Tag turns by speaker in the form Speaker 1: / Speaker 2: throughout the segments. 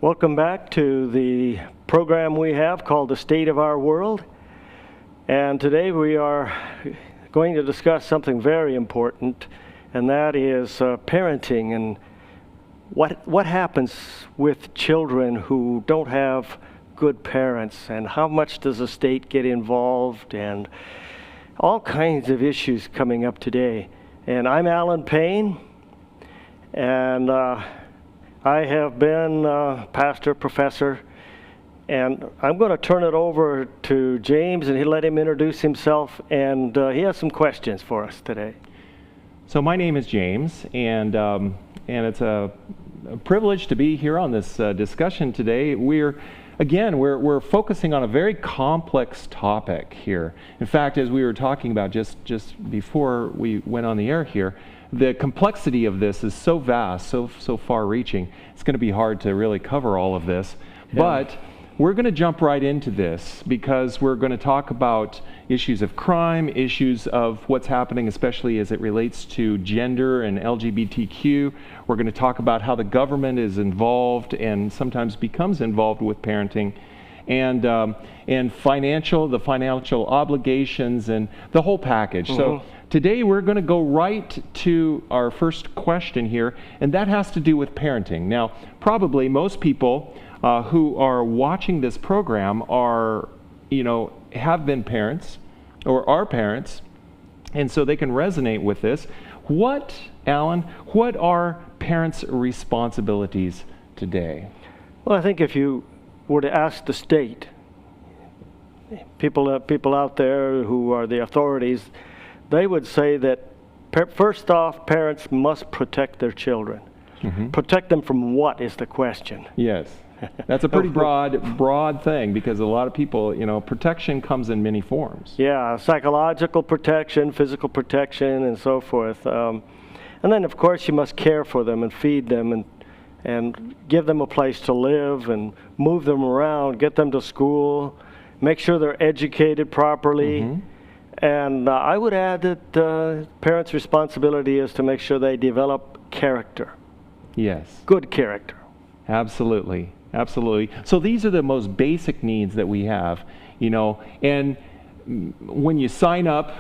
Speaker 1: Welcome back to the program we have called The State of Our World. And today we are going to discuss something very important, and that is parenting and what happens with children who don't have good parents, and how much does the state get involved, and all kinds of issues coming up today. And I'm Alan Payne, and I have been pastor, professor, and I'm going to turn it over to James and let him introduce himself, and he has some questions for us today.
Speaker 2: So my name is James, and it's a privilege to be here on this discussion today. We're focusing on a very complex topic here. In fact, as we were talking about just before we went on the air here, the complexity of this is so vast, so far-reaching. It's going to be hard to really cover all of this, but we're going to jump right into this because we're going to talk about issues of crime, issues of what's happening, especially as it relates to gender and LGBTQ. We're going to talk about how the government is involved and sometimes becomes involved with parenting, and the financial obligations and the whole package. So today we're going to go right to our first question here, and that has to do with parenting. Now, probably most people who are watching this program have been parents or are parents, and so they can resonate with this. Alan, what are parents' responsibilities today?
Speaker 1: Well, I think if you were to ask the state, people out there who are the authorities, they would say that first off, parents must protect their children. Protect them from what is the question?
Speaker 2: Yes. That's a pretty broad thing, because a lot of people, protection comes in many forms.
Speaker 1: Yeah, psychological protection, physical protection, and so forth. And then, of course, you must care for them and feed them and give them a place to live and move them around, get them to school, make sure they're educated properly. And I would add that parents' responsibility is to make sure they develop character.
Speaker 2: Yes.
Speaker 1: Good character.
Speaker 2: Absolutely. So these are the most basic needs that we have, and when you sign up,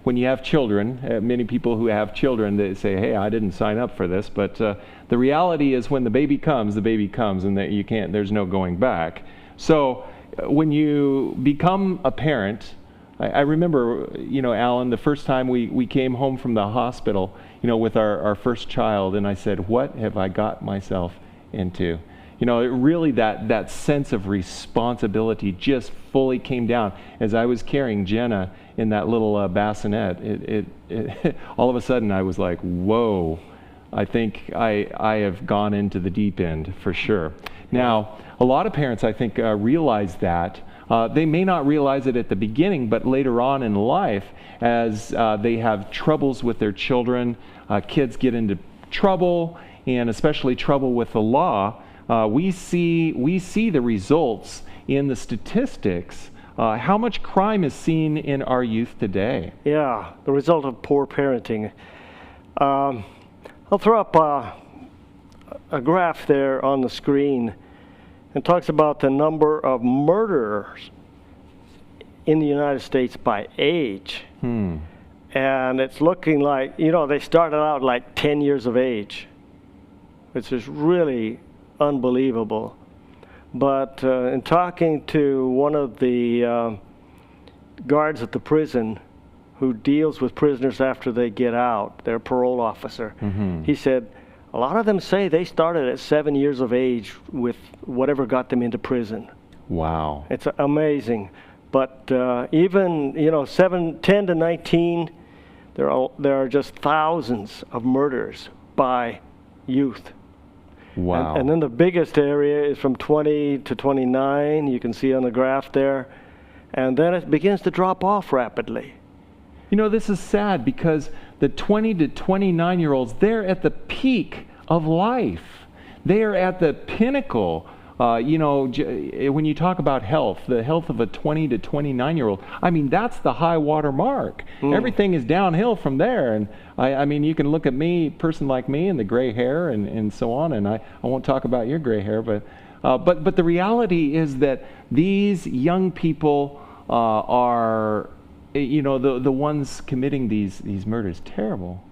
Speaker 2: when you have children, many people who have children, they say, hey, I didn't sign up for this, but the reality is when the baby comes, and that there's no going back. So when you become a parent, I remember, Alan, the first time we came home from the hospital, with our first child, and I said, what have I got myself into? Really that sense of responsibility just fully came down as I was carrying Jenna in that little bassinet. It all of a sudden I was like, whoa, I think I have gone into the deep end for sure. Now, a lot of parents, I think, realize that. They may not realize it at the beginning, but later on in life, as they have troubles with their children, kids get into trouble, and especially trouble with the law, we see the results in the statistics. How much crime is seen in our youth today?
Speaker 1: Yeah, the result of poor parenting. I'll throw up a graph there on the screen. It talks about the number of murderers in the United States by age. And it's looking like, they started out like 10 years of age, which is really unbelievable. But in talking to one of the guards at the prison who deals with prisoners after they get out, their parole officer, he said, a lot of them say they started at 7 years of age with whatever got them into prison.
Speaker 2: Wow.
Speaker 1: It's amazing. But even, 10 to 19, there are just thousands of murders by youth.
Speaker 2: Wow.
Speaker 1: And then the biggest area is from 20 to 29, you can see on the graph there. And then it begins to drop off rapidly.
Speaker 2: This is sad because the 20 to 29-year-olds, they're at the peak of life. They are at the pinnacle When you talk about health, the health of a 20 to 29-year-old, I mean, that's the high water mark. Everything is downhill from there. And I mean, you can look at me, a person like me, and the gray hair and so on. And I won't talk about your gray hair, but the reality is that these young people are, the ones committing these murders. Terrible.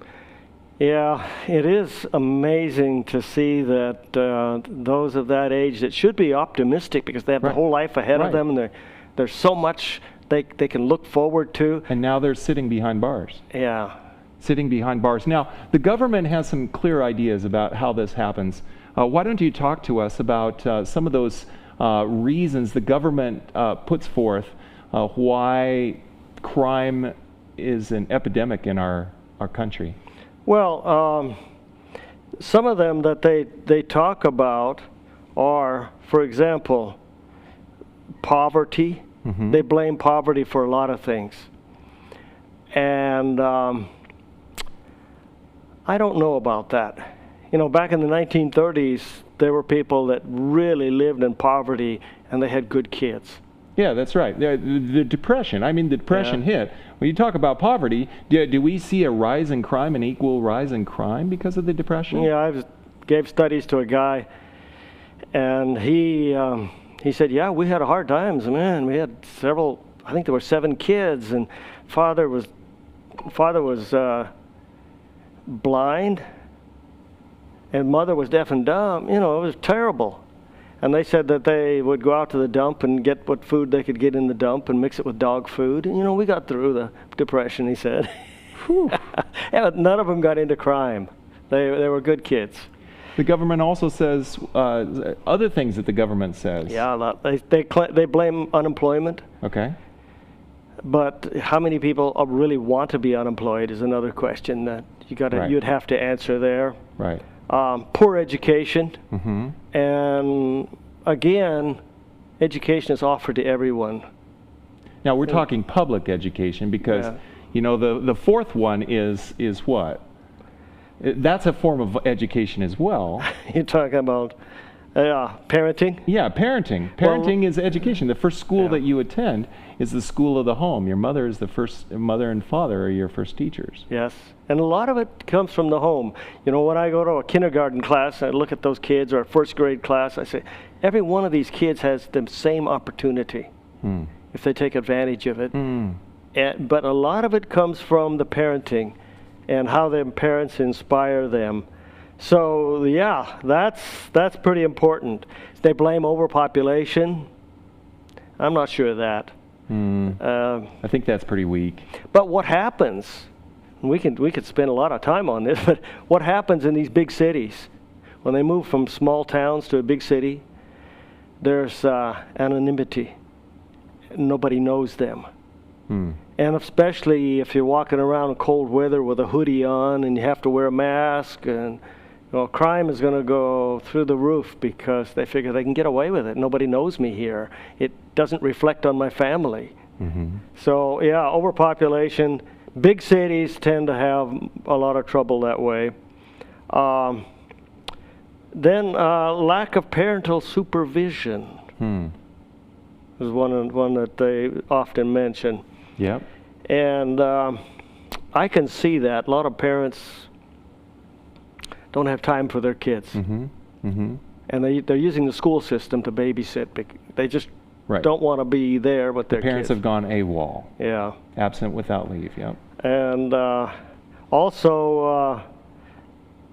Speaker 1: Yeah, it is amazing to see that those of that age that should be optimistic because they have the whole life ahead of them, and there's so much they can look forward to.
Speaker 2: And now they're sitting behind bars.
Speaker 1: Yeah.
Speaker 2: Sitting behind bars. Now, the government has some clear ideas about how this happens. Why don't you talk to us about some of those reasons the government puts forth why crime is an epidemic in our country?
Speaker 1: Well, some of them that they talk about are, for example, poverty. Mm-hmm. They blame poverty for a lot of things. And I don't know about that. Back in the 1930s, there were people that really lived in poverty and they had good kids.
Speaker 2: Yeah, that's right. The Depression. I mean, the Depression hit. When you talk about poverty, do we see a rise in crime, an equal rise in crime because of the Depression?
Speaker 1: Yeah, I gave studies to a guy, and he said, yeah, we had hard times, man. We had several, I think there were 7 kids, and father was blind, and mother was deaf and dumb. It was terrible. And they said that they would go out to the dump and get what food they could get in the dump and mix it with dog food. And, we got through the Depression, he said. Yeah, none of them got into crime. They were good kids.
Speaker 2: The government also says other things that the government says.
Speaker 1: Yeah, they blame unemployment.
Speaker 2: Okay.
Speaker 1: But how many people really want to be unemployed is another question that you'd have to answer there.
Speaker 2: Right.
Speaker 1: Poor education.
Speaker 2: Mm-hmm.
Speaker 1: And again, education is offered to everyone.
Speaker 2: Now we're talking public education because, the fourth one is what? That's a form of education as well.
Speaker 1: You're talking about parenting?
Speaker 2: Yeah, parenting. Parenting is education. The first school that you attend is the school of the home. Your mother is the first, mother and father are your first teachers.
Speaker 1: Yes, and a lot of it comes from the home. When I go to a kindergarten class, I look at those kids, or a first grade class, I say, every one of these kids has the same opportunity if they take advantage of it. But a lot of it comes from the parenting and how their parents inspire them. So yeah, that's pretty important. They blame overpopulation. I'm not sure of that.
Speaker 2: I think that's pretty weak.
Speaker 1: But what happens? We could spend a lot of time on this. But what happens in these big cities when they move from small towns to a big city? There's anonymity. Nobody knows them. And especially if you're walking around in cold weather with a hoodie on and you have to wear a mask, and crime is going to go through the roof because they figure they can get away with it. Nobody knows me here. It doesn't reflect on my family. Mm-hmm. So yeah, overpopulation. Big cities tend to have a lot of trouble that way. Then lack of parental supervision is one that they often mention.
Speaker 2: Yep.
Speaker 1: And I can see that. A lot of parents don't have time for their kids.
Speaker 2: Mm-hmm. Mm-hmm.
Speaker 1: And they're using the school system to babysit. They just don't want to be there with their kids.
Speaker 2: Parents have gone AWOL.
Speaker 1: Yeah.
Speaker 2: Absent without leave, yep.
Speaker 1: And also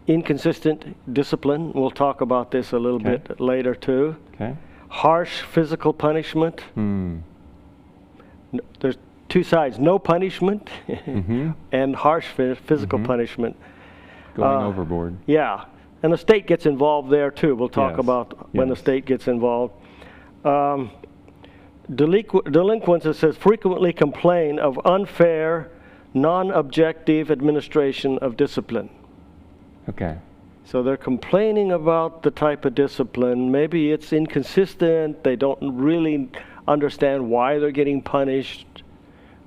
Speaker 1: inconsistent discipline. We'll talk about this a little bit later too.
Speaker 2: Okay.
Speaker 1: Harsh physical punishment. There's 2 sides, no punishment and harsh physical punishment.
Speaker 2: Going overboard.
Speaker 1: Yeah, and the state gets involved there too. We'll talk about when the state gets involved. Delinquents, it says, frequently complain of unfair, non-objective administration of discipline.
Speaker 2: Okay.
Speaker 1: So they're complaining about the type of discipline. Maybe it's inconsistent. They don't really understand why they're getting punished.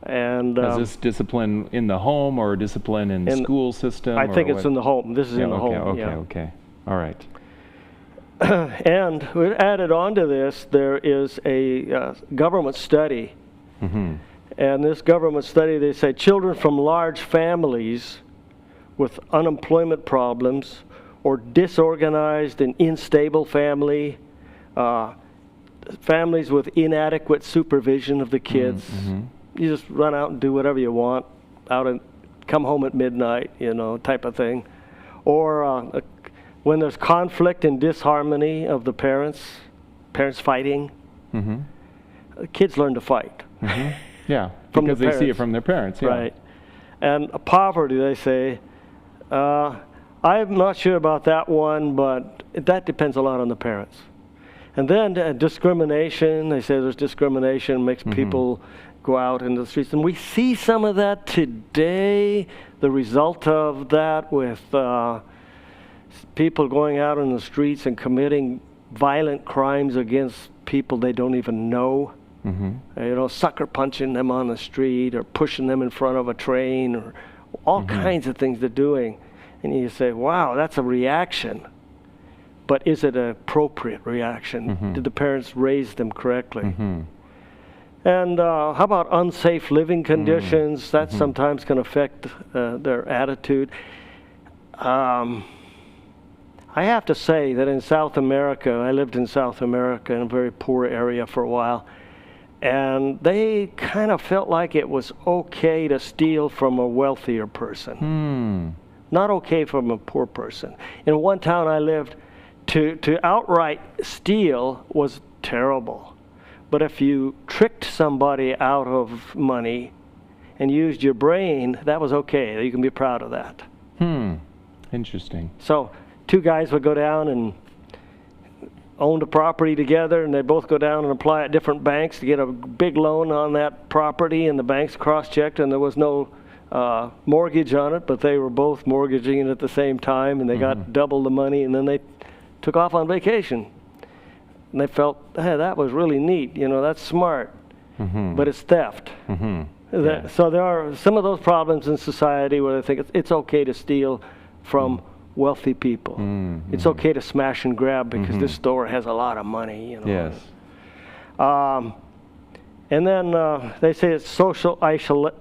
Speaker 1: And
Speaker 2: is this discipline in the home or discipline in the school system?
Speaker 1: I think it's in the home. This is in the home.
Speaker 2: Okay. All right.
Speaker 1: And added on to this, there is a government study.
Speaker 2: Mm-hmm.
Speaker 1: And this government study, they say children from large families with unemployment problems or disorganized and unstable families with inadequate supervision of the kids.
Speaker 2: Mm-hmm.
Speaker 1: You just run out and do whatever you want, out and come home at midnight, type of thing. Or when there's conflict and disharmony of the parents fighting,
Speaker 2: Mm-hmm.
Speaker 1: kids learn to fight.
Speaker 2: Mm-hmm. Yeah,
Speaker 1: From
Speaker 2: because
Speaker 1: the
Speaker 2: they see it
Speaker 1: parents.
Speaker 2: from their parents. Yeah.
Speaker 1: Right. And poverty, they say, I'm not sure about that one, but that depends a lot on the parents. And then discrimination, they say there's discrimination, makes people go out into the streets. And we see some of that today, the result of that with people going out in the streets and committing violent crimes against people they don't even know.
Speaker 2: Mm-hmm.
Speaker 1: Sucker punching them on the street or pushing them in front of a train or all kinds of things they're doing. And you say, wow, that's a reaction. But is it an appropriate reaction? Did the parents raise them correctly?
Speaker 2: Mm-hmm.
Speaker 1: And how about unsafe living conditions? That sometimes can affect their attitude. I have to say that in South America, I lived in South America in a very poor area for a while, and they kind of felt like it was okay to steal from a wealthier person. Not okay from a poor person. In one town I lived, to outright steal was terrible. But if you tricked somebody out of money and used your brain, that was okay. You can be proud of that.
Speaker 2: Interesting.
Speaker 1: So 2 guys would go down and owned a property together, and they'd both go down and apply at different banks to get a big loan on that property, and the banks cross-checked, and there was no mortgage on it, but they were both mortgaging it at the same time, and they got double the money, and then they took off on vacation. And they felt, hey, that was really neat, that's smart, but it's theft.
Speaker 2: Yeah.
Speaker 1: So there are some of those problems in society where they think it's okay to steal from wealthy people. It's okay to smash and grab because this store has a lot of money.
Speaker 2: Yes.
Speaker 1: And then they say it's social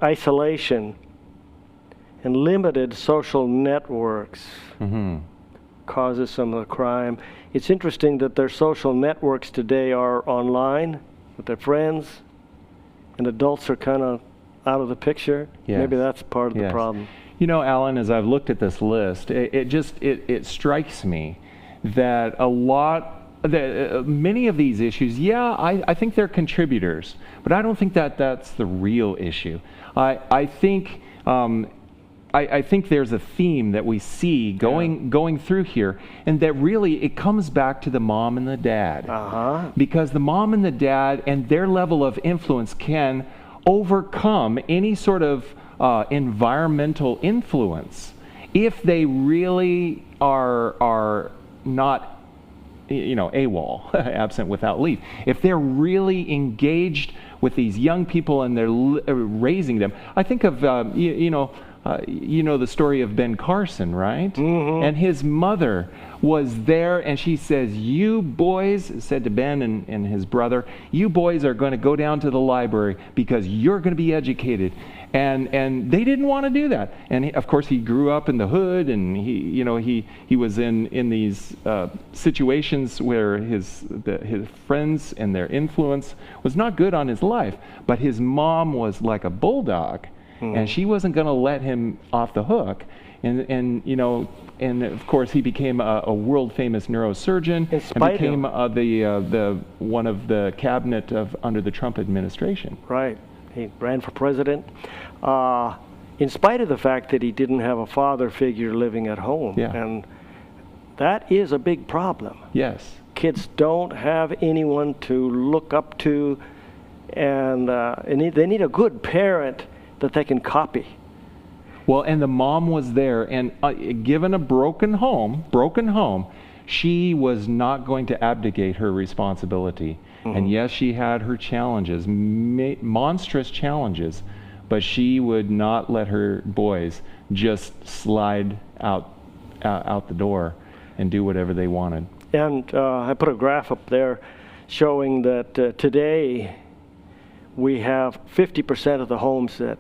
Speaker 1: isolation and limited social networks causes some of the crime. It's interesting that their social networks today are online with their friends, and adults are kind of out of the picture.
Speaker 2: Yes.
Speaker 1: Maybe that's part of the problem.
Speaker 2: Alan, as I've looked at this list, it strikes me that many of these issues, I think they're contributors, but I don't think that's the real issue. I think there's a theme that we see going through here, and that really it comes back to the mom and the dad. Because the mom and the dad and their level of influence can overcome any sort of environmental influence if they really are not AWOL, absent without leave. If they're really engaged with these young people and they're raising them. I think of the story of Ben Carson, right? And his mother was there, and she says, you boys, said to Ben and his brother, you boys are going to go down to the library because you're going to be educated. And they didn't want to do that. And of course he grew up in the hood, and he was in these situations where his friends and their influence was not good on his life. But his mom was like a bulldog, and she wasn't going to let him off the hook. And of course he became a world famous neurosurgeon and became the one of the cabinet under the Trump administration.
Speaker 1: Right. He ran for president in spite of the fact that he didn't have a father figure living at home.
Speaker 2: Yeah.
Speaker 1: And that is a big problem.
Speaker 2: Yes.
Speaker 1: Kids don't have anyone to look up to, and they need a good parent that they can copy.
Speaker 2: Well, and the mom was there, and given a broken home, she was not going to abdicate her responsibility. And yes, she had her challenges, monstrous challenges, but she would not let her boys just slide out the door and do whatever they wanted.
Speaker 1: And I put a graph up there showing that today we have 50% of the homes that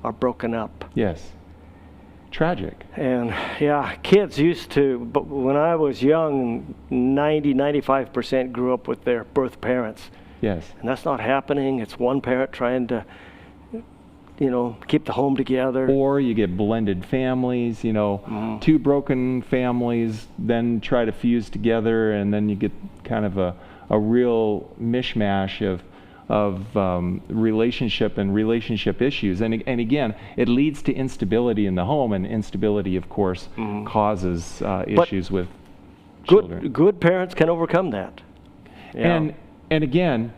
Speaker 1: are broken up.
Speaker 2: Yes. Tragic.
Speaker 1: And yeah, kids used to, but when I was young, 95% grew up with their birth parents.
Speaker 2: Yes.
Speaker 1: And that's not happening. It's one parent trying to, keep the home together.
Speaker 2: Or you get blended families, two broken families, then try to fuse together, and then you get kind of a real mishmash of relationship and relationship issues. And again, it leads to instability in the home, and instability, of course, causes issues with children.
Speaker 1: Good parents can overcome that. Yeah.
Speaker 2: And again,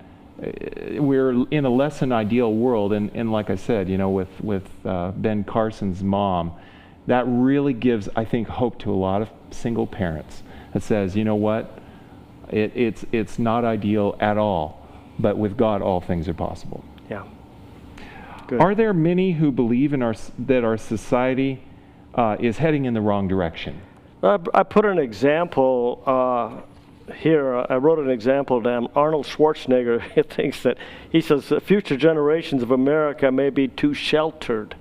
Speaker 2: we're in a less than ideal world, and like I said, with Ben Carson's mom, that really gives, I think, hope to a lot of single parents. That says, you know what, it's not ideal at all, but with God, all things are possible.
Speaker 1: Yeah. Good.
Speaker 2: Are there many who believe that our society is heading in the wrong direction?
Speaker 1: I put an example here. I wrote an example down. Arnold Schwarzenegger thinks that, he says, future generations of America may be too sheltered.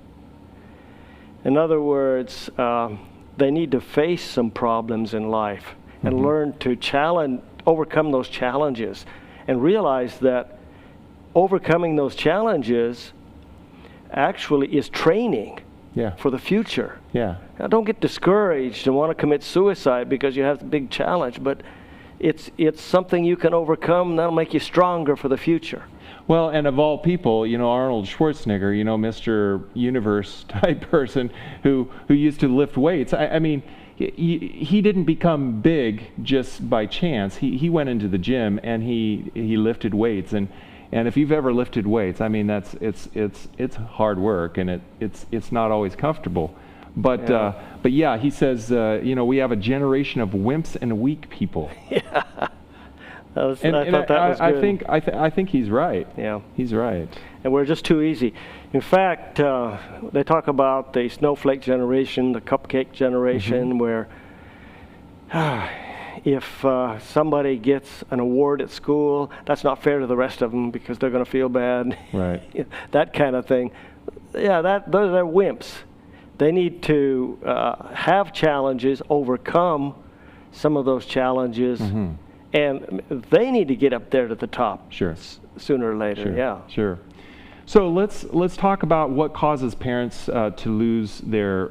Speaker 1: In other words, they need to face some problems in life and learn to overcome those challenges, and realize that overcoming those challenges actually is training for the future.
Speaker 2: Yeah.
Speaker 1: Now, don't get discouraged and want to commit suicide because you have a big challenge, but it's something you can overcome. That'll make you stronger for the future.
Speaker 2: Well, and of all people, Arnold Schwarzenegger, Mr. Universe type person who used to lift weights. I mean, he didn't become big just by chance. He went into the gym and he lifted weights, and if you've ever lifted weights, I mean, it's hard work, and it's not always comfortable. But yeah, he says, we have a generation of wimps and weak people.
Speaker 1: Yeah. I thought that was good.
Speaker 2: I think he's right.
Speaker 1: Yeah.
Speaker 2: He's right.
Speaker 1: And we're just too easy. In fact, they talk about the snowflake generation, the cupcake generation, where if somebody gets an award at school, that's not fair to the rest of them because they're going to feel bad.
Speaker 2: Right.
Speaker 1: That kind of thing. Yeah, those are wimps. They need to have challenges, overcome some of those challenges, and they need to get up there to the top.
Speaker 2: Sure.
Speaker 1: Sooner or later.
Speaker 2: Sure.
Speaker 1: Yeah.
Speaker 2: Sure. So let's talk about what causes parents to lose their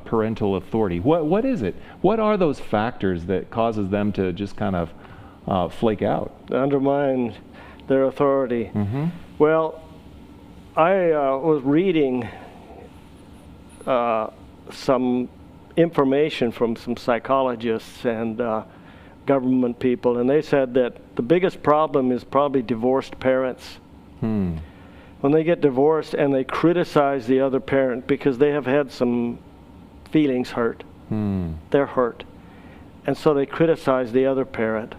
Speaker 2: parental authority. What is it? What are those factors that causes them to just kind of flake out?
Speaker 1: Undermine their authority. Well, I was reading some information from some psychologists and government people, and they said that the biggest problem is probably divorced parents. When they get divorced and they criticize the other parent because they have had some feelings hurt. They're hurt. And so they criticize the other parent.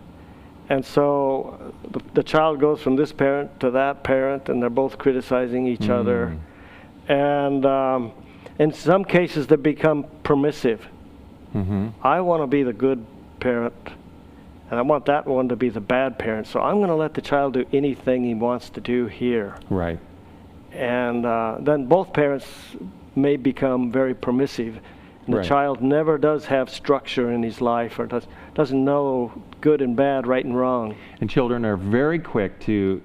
Speaker 1: And so the child goes from this parent to that parent, and they're both criticizing each other. And in some cases, they become permissive. I want to be the good parent, and I want that one to be the bad parent. So I'm going to let the child do anything he wants to do here.
Speaker 2: Right.
Speaker 1: And then both parents may become very permissive. And the child never does have structure in his life, or doesn't know good and bad, right and wrong. And
Speaker 2: children are very quick to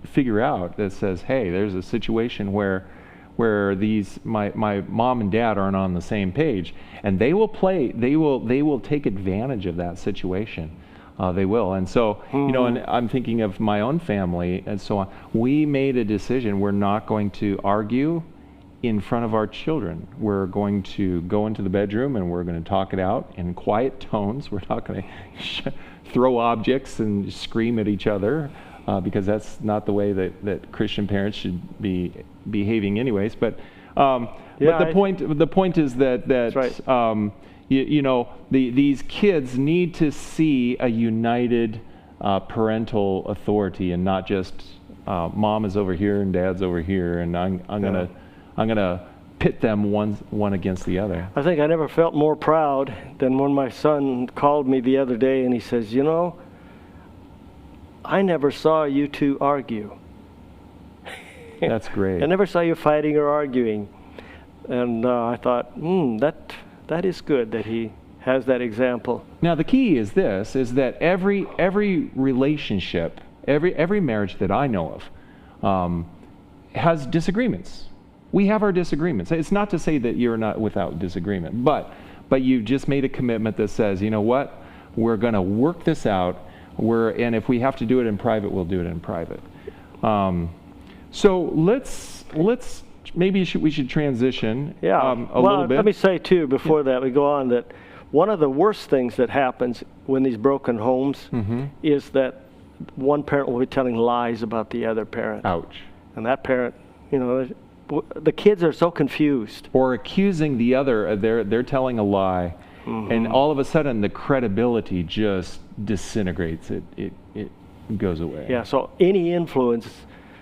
Speaker 2: figure out that says, hey, there's a situation where my mom and dad aren't on the same page, and they will take advantage of that situation. They will. And so, and I'm thinking of my own family and so on. We made a decision. We're not going to argue in front of our children. We're going to go into the bedroom and we're going to talk it out in quiet tones. We're not going to throw objects and scream at each other because that's not the way that Christian parents should be behaving anyways. But the point is that
Speaker 1: that's right.
Speaker 2: These kids need to see a united parental authority, and not just mom is over here and dad's over here, and I'm gonna pit them one against the other.
Speaker 1: I think I never felt more proud than when my son called me the other day and he says, you know, I never saw you two argue.
Speaker 2: That's great.
Speaker 1: I never saw you fighting or arguing. And I thought, that is good that he has that example.
Speaker 2: Now the key is this, is that every relationship, every marriage that I know of has disagreements. We have our disagreements. It's not to say that you're not without disagreement, but you just made a commitment that says, you know what, we're going to work this out, and if we have to do it in private, we'll do it in private. So let's maybe we should transition a little bit.
Speaker 1: Let me say too, before that we go on, that one of the worst things that happens when these broken homes is that one parent will be telling lies about the other parent.
Speaker 2: Ouch.
Speaker 1: And that parent, you know, the kids are so confused.
Speaker 2: Or accusing the other, they're telling a lie, and all of a sudden the credibility just disintegrates. It goes away.
Speaker 1: Yeah, so any influence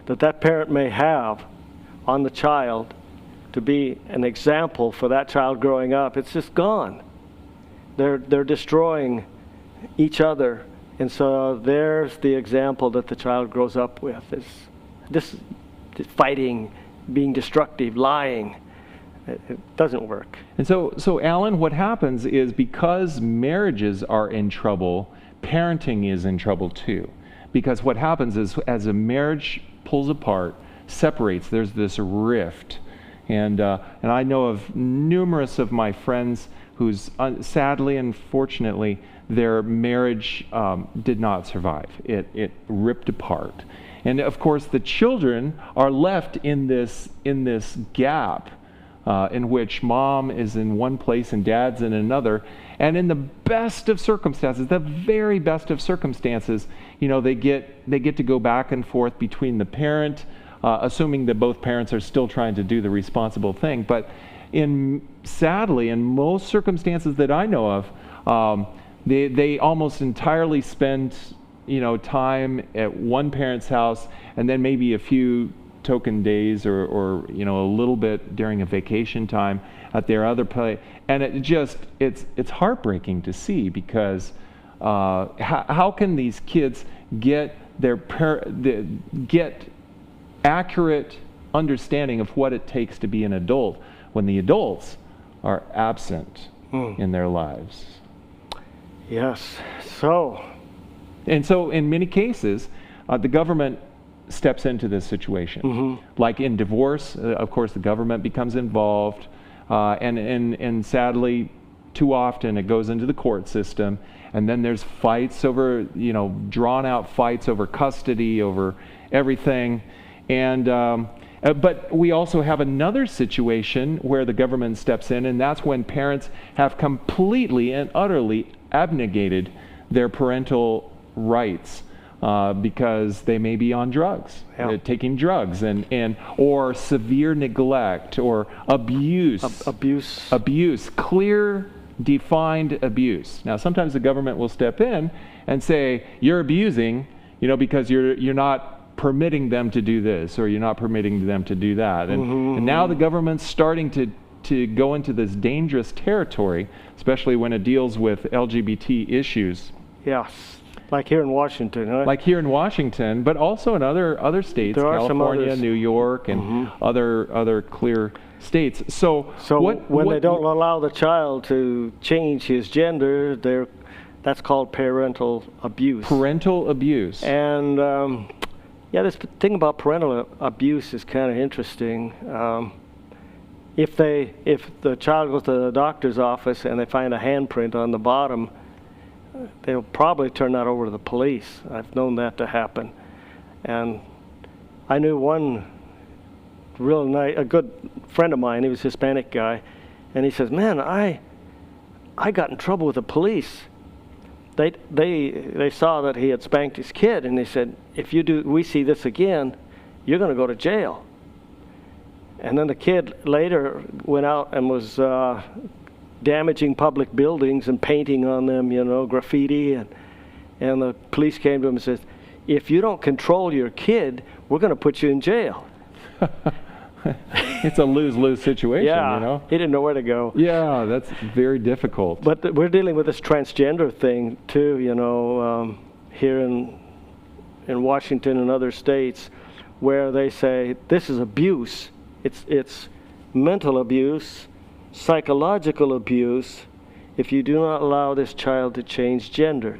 Speaker 1: that parent may have on the child to be an example for that child growing up, it's just gone. They're destroying each other, and so there's the example that the child grows up with, is this fighting, being destructive, lying. It doesn't work.
Speaker 2: And so Alan, what happens is, because marriages are in trouble, parenting is in trouble too. Because what happens is, as a marriage pulls apart, separates, there's this rift. And I know of numerous of my friends whose, sadly and fortunately, their marriage did not survive. It ripped apart. And of course, the children are left in this gap in which mom is in one place and dad's in another. And in the best of circumstances, the very best of circumstances, you know, they get to go back and forth between the parent, assuming that both parents are still trying to do the responsible thing. But sadly, in most circumstances that I know of, they almost entirely spend, you know, time at one parent's house, and then maybe a few token days or you know, a little bit during a vacation time at their other place. And it's heartbreaking to see, because how can these kids get get accurate understanding of what it takes to be an adult when the adults are absent in their lives?
Speaker 1: Yes. So
Speaker 2: in many cases, the government steps into this situation. Like in divorce, of course, the government becomes involved, and sadly, too often it goes into the court system, and then there's fights over, you know, drawn out fights over custody, over everything. And but we also have another situation where the government steps in, and that's when parents have completely and utterly abnegated their parental rights, because they may be on drugs, taking drugs, and or severe neglect or abuse. Abuse, clear, defined abuse. Now, sometimes the government will step in and say, you're abusing, you know, because you're not permitting them to do this, or you're not permitting them to do that. And now the government's starting to go into this dangerous territory, especially when it deals with LGBT issues.
Speaker 1: Yes. Like here in Washington, right?
Speaker 2: Like here in Washington, but also in other states,
Speaker 1: there
Speaker 2: California, New York, and other clear states. So
Speaker 1: when they don't allow the child to change his gender, that's called parental abuse.
Speaker 2: Parental abuse.
Speaker 1: And this thing about parental abuse is kind of interesting. If the child goes to the doctor's office and they find a handprint on the bottom, they'll probably turn that over to the police. I've known that to happen. And I knew one a good friend of mine, he was a Hispanic guy, and he says, man, I got in trouble with the police. They saw that he had spanked his kid, and they said, if we see this again, you're going to go to jail. And then the kid later went out and was damaging public buildings and painting on them, you know, graffiti, and the police came to him and said, if you don't control your kid, we're going to put you in jail.
Speaker 2: It's a lose-lose situation,
Speaker 1: Yeah,
Speaker 2: you know?
Speaker 1: he didn't know where to go.
Speaker 2: Yeah, that's very difficult.
Speaker 1: But we're dealing with this transgender thing too, you know, here in Washington and other states, where they say this is abuse. It's mental abuse, psychological abuse, if you do not allow this child to change gender.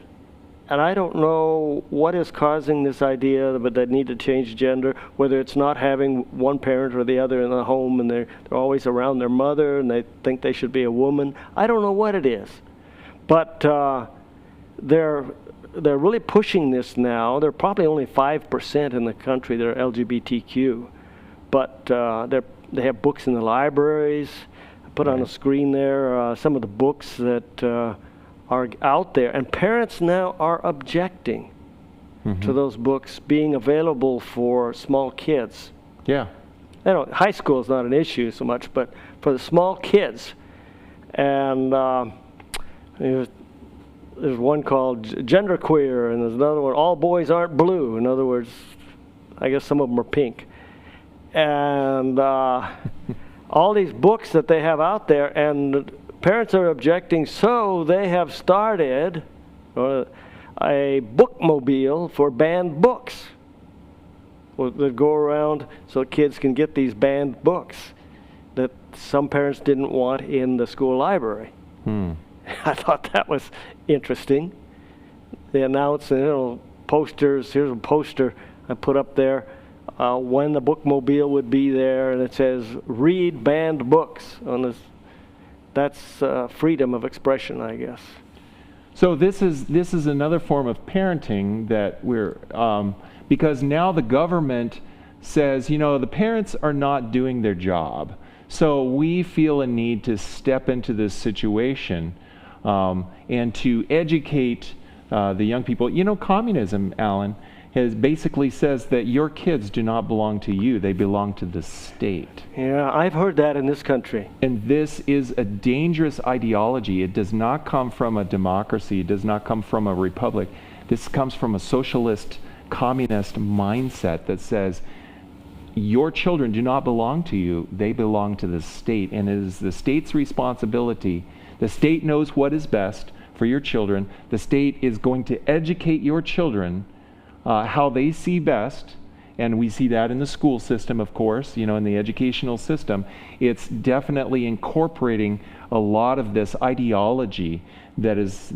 Speaker 1: And I don't know what is causing this idea that they need to change gender, whether it's not having one parent or the other in the home and they're always around their mother and they think they should be a woman. I don't know what it is. But they're really pushing this now. They're probably only 5% in the country that are LGBTQ. But they have books in the libraries. I put on a screen there some of the books that are out there, and parents now are objecting to those books being available for small kids.
Speaker 2: Yeah.
Speaker 1: I know high school is not an issue so much, but for the small kids. And there's one called Genderqueer, and there's another one, All Boys Aren't Blue. In other words, I guess some of them are pink. And all these books that they have out there, and parents are objecting, so they have started a bookmobile for banned books that go around so kids can get these banned books that some parents didn't want in the school library. I thought that was interesting. They announced, posters. Here's a poster I put up there when the bookmobile would be there, and it says, "Read banned books" on this. That's freedom of expression, I guess.
Speaker 2: So this is another form of parenting that we're because now the government says, the parents are not doing their job, so we feel a need to step into this situation and to educate the young people. Communism, Alan, basically says that your kids do not belong to you; they belong to the state.
Speaker 1: Yeah, I've heard that in this country.
Speaker 2: And this is a dangerous ideology. It does not come from a democracy. It does not come from a republic. This comes from a socialist, communist mindset that says, your children do not belong to you. They belong to the state. And it is the state's responsibility. The state knows what is best for your children. The state is going to educate your children how they see best, and we see that in the school system, of course, in the educational system. It's definitely incorporating a lot of this ideology that has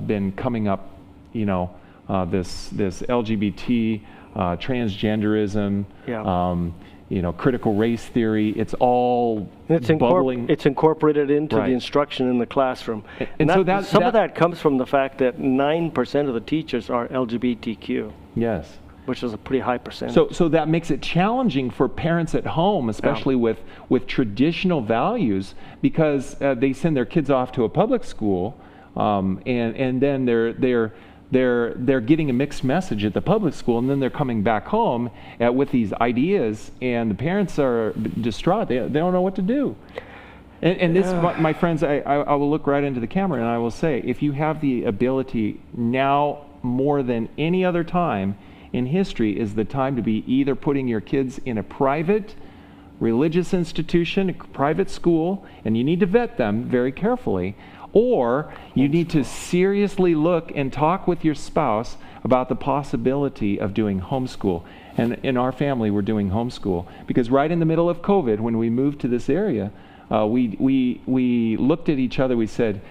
Speaker 2: been coming up, this LGBT, transgenderism, critical race theory. It's all bubbling.
Speaker 1: It's incorporated into
Speaker 2: Right.
Speaker 1: the instruction in the classroom.
Speaker 2: And so that
Speaker 1: some of that comes from the fact that 9% of the teachers are LGBTQ,
Speaker 2: Yes.
Speaker 1: which is a pretty high percentage.
Speaker 2: So that makes it challenging for parents at home, especially with traditional values, because they send their kids off to a public school, and then they're getting a mixed message at the public school, and then they're coming back home with these ideas, and the parents are distraught. They don't know what to do. And this, my friends, I will look right into the camera and I will say, if you have the ability now more than any other time in history, is the time to be either putting your kids in a private religious institution, a private school, and you need to vet them very carefully, or you need to seriously look and talk with your spouse about the possibility of doing homeschool. And in our family, we're doing homeschool because right in the middle of COVID, when we moved to this area, we looked at each other. We said,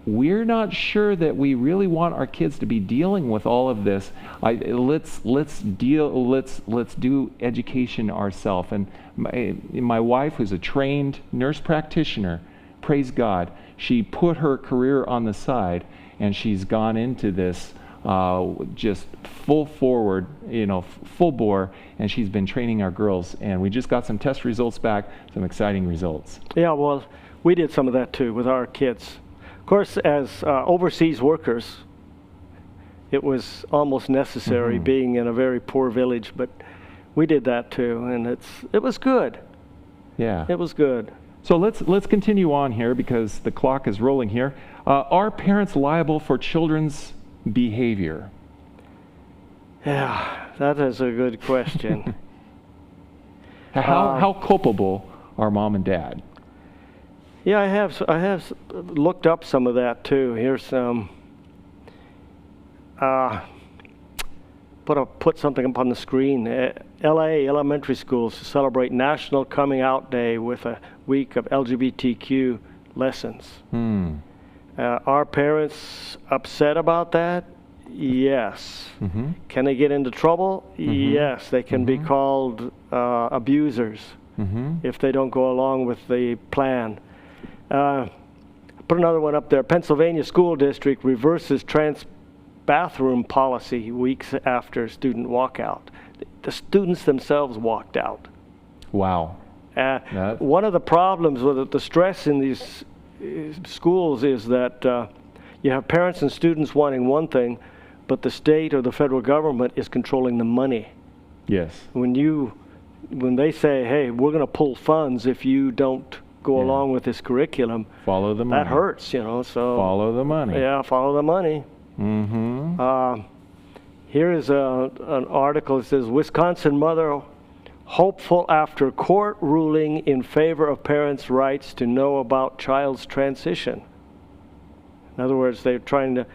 Speaker 2: we're not sure that we really want our kids to be dealing with all of this. Let's do education ourselves. And my wife, who's a trained nurse practitioner, praise God, she put her career on the side and she's gone into this just full forward, full bore, and she's been training our girls, and we just got some test results back, some exciting results.
Speaker 1: Yeah, well, we did some of that too with our kids. Of course, as overseas workers, it was almost necessary being in a very poor village, but we did that too, and it was good.
Speaker 2: Yeah.
Speaker 1: It was good.
Speaker 2: So let's continue on here because the clock is rolling here. Are parents liable for children's behavior?
Speaker 1: Yeah, that is a good question.
Speaker 2: How culpable are mom and dad?
Speaker 1: Yeah, I have looked up some of that too. Here's some. Put something up on the screen. LA elementary schools celebrate National Coming Out Day with a week of LGBTQ lessons. Are parents upset about that? Yes. Can they get into trouble? Yes. They can be called abusers if they don't go along with the plan. Put another one up there. Pennsylvania School District reverses trans bathroom policy weeks after student walkout. The students themselves walked out.
Speaker 2: Wow.
Speaker 1: One of the problems with the stress in these schools is that you have parents and students wanting one thing, but the state or the federal government is controlling the money.
Speaker 2: Yes.
Speaker 1: When they say, hey, we're going to pull funds if you don't go along with this curriculum,
Speaker 2: follow the money.
Speaker 1: That hurts, So
Speaker 2: follow the money.
Speaker 1: Yeah, follow the money. Here is an article that says, Wisconsin mother hopeful after court ruling in favor of parents' rights to know about child's transition. In other words, they're trying to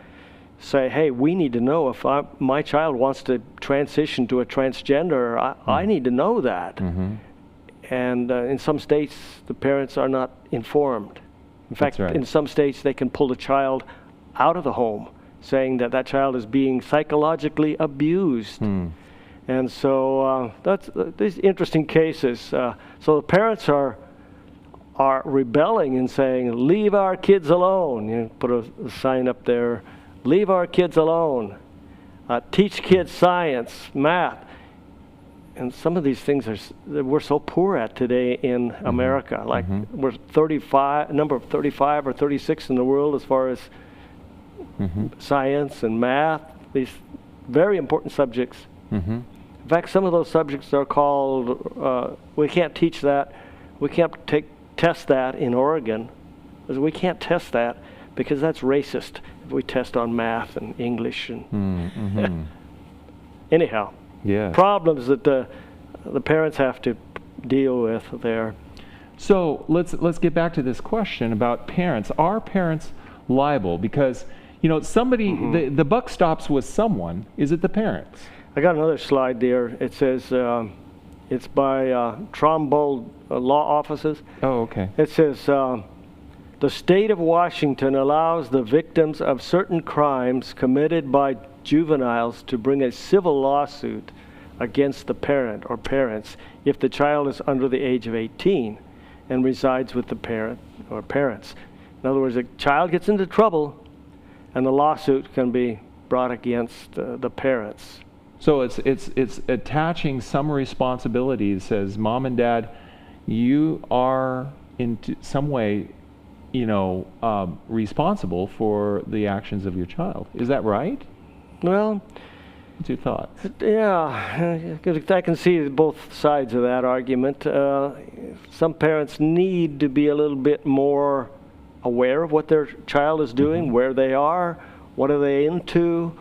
Speaker 1: say, hey, we need to know if my child wants to transition to a transgender, I need to know that. And in some states, the parents are not informed. In fact, in some states, they can pull the child out of the home, saying that child is being psychologically abused. And so that's these interesting cases. So the parents are rebelling and saying, leave our kids alone. Put a sign up there, leave our kids alone. Teach kids science, math. And some of these things we're so poor at today in America. Like we're 35 or 36 in the world as far as science and math, these very important subjects. In fact, some of those subjects are called, we can't teach that, we can't test that in Oregon. We can't test that because that's racist if we test on math and English. And anyhow, problems that the parents have to deal with there.
Speaker 2: So let's get back to this question about parents. Are parents liable? Because somebody, the buck stops with someone. Is it the parents?
Speaker 1: I got another slide there. It says it's by Trumbull Law Offices.
Speaker 2: Oh, okay.
Speaker 1: It says the state of Washington allows the victims of certain crimes committed by juveniles to bring a civil lawsuit against the parent or parents if the child is under the age of 18 and resides with the parent or parents. In other words, a child gets into trouble and the lawsuit can be brought against the parents.
Speaker 2: So it's attaching some responsibility. It says, mom and dad, you are in some way, responsible for the actions of your child. Is that right?
Speaker 1: Well,
Speaker 2: what's your thoughts?
Speaker 1: Yeah, I can see both sides of that argument. Some parents need to be a little bit more aware of what their child is doing, where they are, what are they into.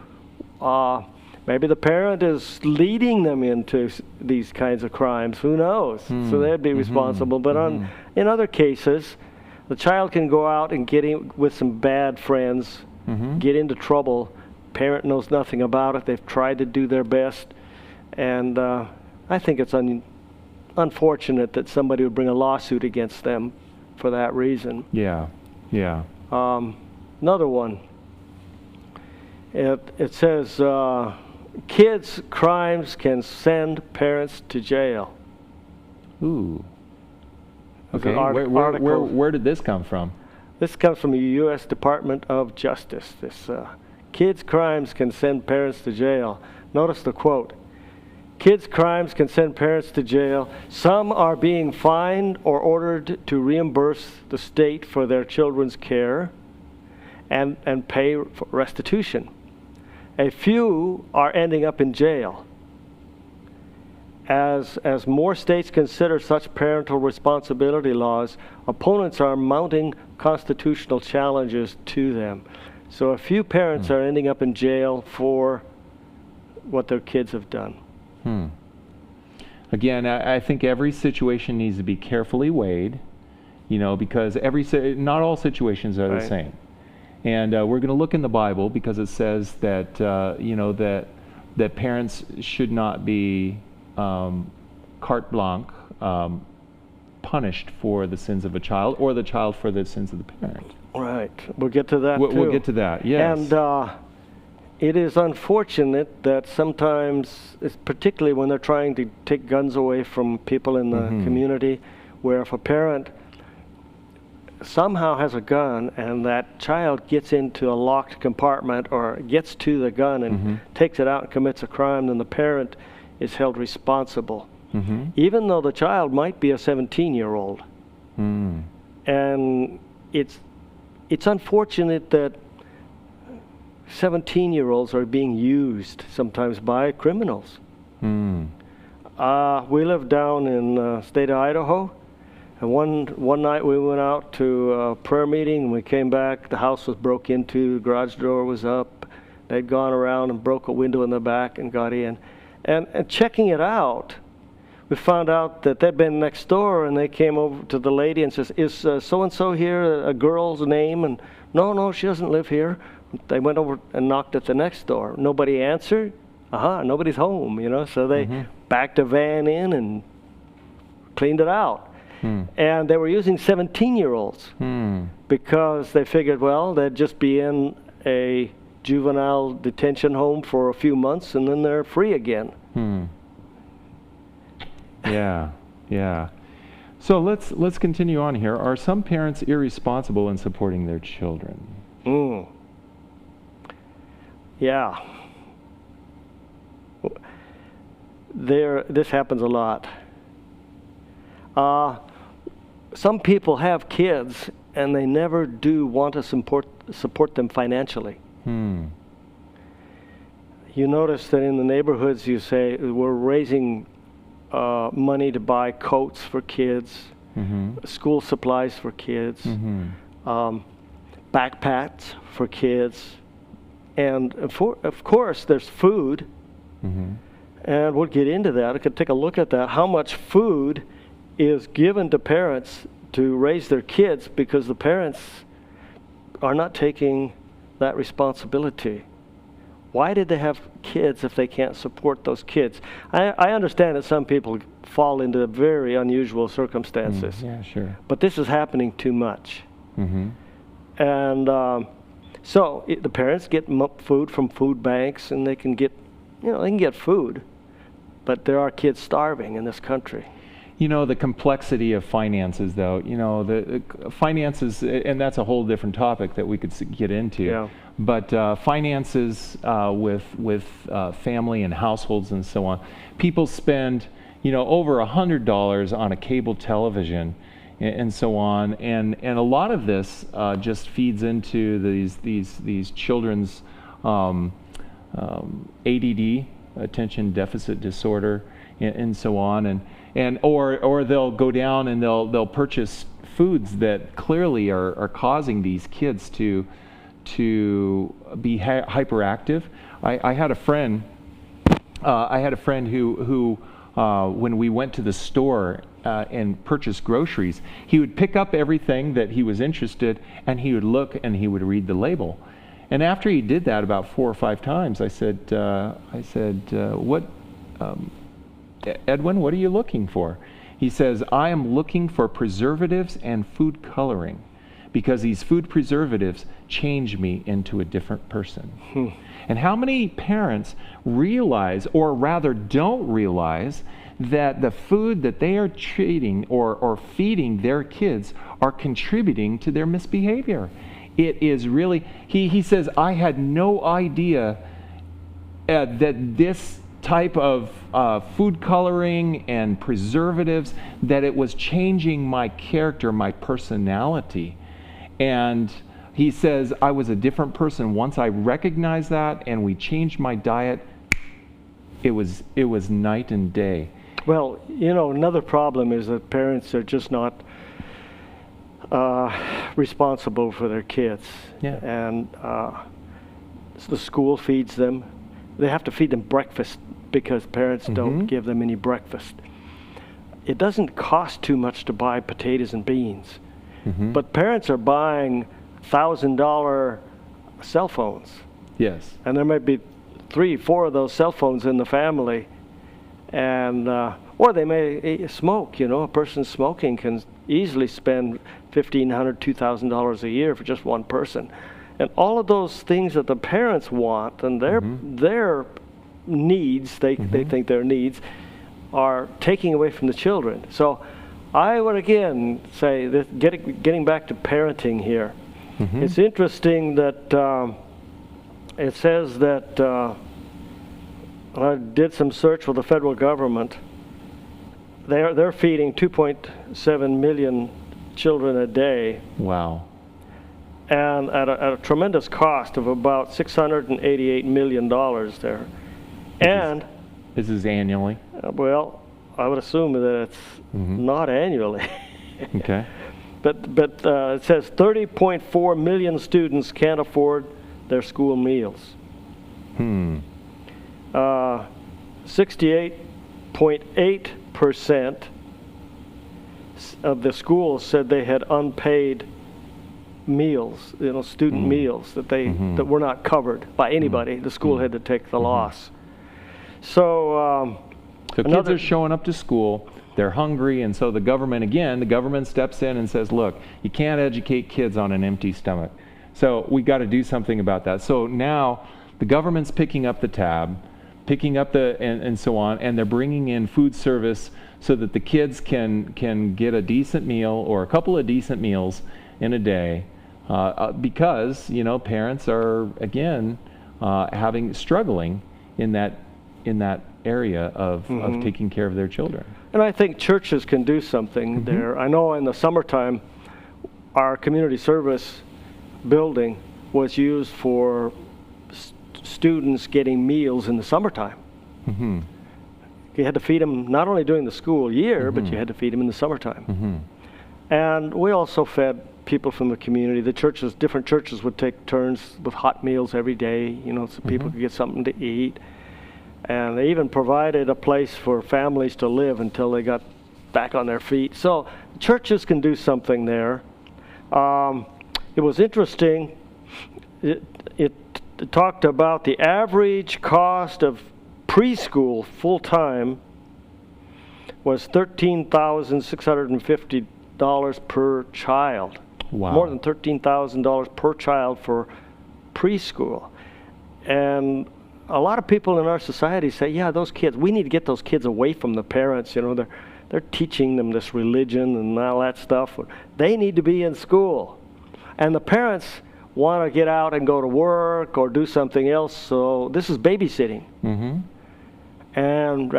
Speaker 1: Maybe the parent is leading them into these kinds of crimes. Who knows? So they'd be responsible. But in other cases, the child can go out and get in with some bad friends, get into trouble. Parent knows nothing about it. They've tried to do their best. And I think it's unfortunate that somebody would bring a lawsuit against them for that reason.
Speaker 2: Yeah.
Speaker 1: Another one. It says, kids' crimes can send parents to jail.
Speaker 2: Ooh. Okay. Where did this come from?
Speaker 1: This comes from the U.S. Department of Justice. This kids' crimes can send parents to jail. Notice the quote. Kids' crimes can send parents to jail. Some are being fined or ordered to reimburse the state for their children's care and pay for restitution. A few are ending up in jail. As more states consider such parental responsibility laws, opponents are mounting constitutional challenges to them. So a few parents are ending up in jail for what their kids have done.
Speaker 2: Again, I think every situation needs to be carefully weighed, because not all situations are the
Speaker 1: Right.
Speaker 2: same. And we're going to look in the Bible because it says that that parents should not be carte blanche punished for the sins of a child, or the child for the sins of the parent.
Speaker 1: Right. We'll get to that too.
Speaker 2: We'll get to that. Yes.
Speaker 1: And it is unfortunate that sometimes, particularly when they're trying to take guns away from people in the community, where if a parent somehow has a gun and that child gets into a locked compartment or gets to the gun and takes it out and commits a crime, then the parent is held responsible, even though the child might be a 17-year-old. And it's unfortunate that 17-year-olds are being used sometimes by criminals. We live down in the state of Idaho, and one night we went out to a prayer meeting, and we came back, the house was broke into, the garage door was up, they'd gone around and broke a window in the back and got in. And checking it out, we found out that they'd been next door, and they came over to the lady and says, "Is so-and-so here, a girl's name?" And no, she doesn't live here. They went over and knocked at the next door. Nobody answered. Nobody's home, so they backed a van in and cleaned it out. And they were using 17-year-olds because they figured, well, they'd just be in a juvenile detention home for a few months and then they're free again.
Speaker 2: Yeah. So let's continue on here. Are some parents irresponsible in supporting their children?
Speaker 1: Yeah. This happens a lot. Some people have kids and they never do want to support them financially. You notice that in the neighborhoods you say, we're raising money to buy coats for kids, school supplies for kids, backpacks for kids, and of course there's food, and we'll get into that. I could take a look at that, how much food is given to parents to raise their kids because the parents are not taking that responsibility. Why did they have kids if they can't support those kids? I understand that some people fall into very unusual circumstances.
Speaker 2: Yeah, sure.
Speaker 1: But this is happening too much. And so the parents get food from food banks, and they can get food. But there are kids starving in this country.
Speaker 2: The complexity of finances, though, the finances, and that's a whole different topic that we could get into.
Speaker 1: Yeah.
Speaker 2: But finances with family and households and so on, people spend, over $100 on a cable television and so on, and a lot of this just feeds into these children's ADD, attention deficit disorder, and so on, or they'll go down and they'll purchase foods that clearly are causing these kids to be hyperactive. I had a friend who when we went to the store and purchased groceries, he would pick up everything that he was interested, and he would look and he would read the label. And after he did that about 4 or 5 times, I said, "What, Edwin? What are you looking for?" He says, "I am looking for preservatives and food coloring, because these food preservatives change me into a different person." And how many parents realize, or rather don't realize, that the food that they are treating or feeding their kids are contributing to their misbehavior? It is really, he says, "I had no idea that this type of food coloring and preservatives, that it was changing my character, my personality." And he says, "I was a different person once I recognized that, and we changed my diet. It was night and day."
Speaker 1: Well, another problem is that parents are just not responsible for their kids.
Speaker 2: Yeah.
Speaker 1: And so the school feeds them. They have to feed them breakfast because parents don't give them any breakfast. it doesn't cost too much to buy potatoes and beans. But parents are buying $1,000 cell phones.
Speaker 2: Yes.
Speaker 1: And there might be 3, 4 of those cell phones in the family. And, or they may smoke, you know, a person smoking can easily spend $1,500, $2,000 a year for just one person. And all of those things that the parents want and their needs, they think their needs, are taking away from the children. So I would again say that getting back to parenting here, it's interesting that it says that I did some search with the federal government. They're feeding 2.7 million children a day.
Speaker 2: Wow.
Speaker 1: And at a tremendous cost of about $688 million there. And
Speaker 2: this is annually.
Speaker 1: Well, I would assume that it's not annually.
Speaker 2: Okay.
Speaker 1: But it says 30.4 million students can't afford their school meals. 68.8% of the schools said they had unpaid meals, you know, student meals that that were not covered by anybody. The school had to take the loss. So
Speaker 2: kids are showing up to school, they're hungry, and so the government steps in and says, look, you can't educate kids on an empty stomach. So we got to do something about that. So now the government's picking up the tab, picking up and so on, and they're bringing in food service so that the kids can get a decent meal or a couple of decent meals in a day, because, you know, parents are again struggling in that area of taking care of their children.
Speaker 1: And I think churches can do something there. I know in the summertime, our community service building was used for students getting meals in the summertime. You had to feed them not only during the school year, but you had to feed them in the summertime. And we also fed people from the community. The churches, different churches would take turns with hot meals every day, you know, so people could get something to eat. And they even provided a place for families to live until they got back on their feet. So churches can do something there. It was interesting. It talked about the average cost of preschool full-time was $13,650 per child.
Speaker 2: Wow.
Speaker 1: More than $13,000 per child for preschool. And a lot of people in our society say, yeah, those kids, we need to get those kids away from the parents. You know, they're teaching them this religion and all that stuff. They need to be in school. And the parents want to get out and go to work or do something else, so this is babysitting. And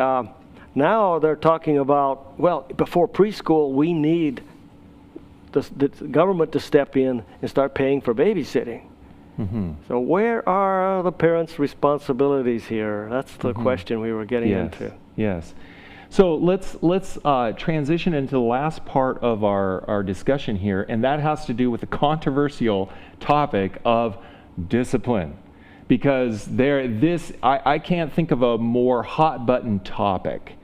Speaker 1: now they're talking about, well, before preschool, we need the government to step in and start paying for babysitting. So where are the parents' responsibilities here? That's the question we were getting into.
Speaker 2: Yes. So let's transition into the last part of our discussion here, and that has to do with the controversial topic of discipline. Because I can't think of a more hot button topic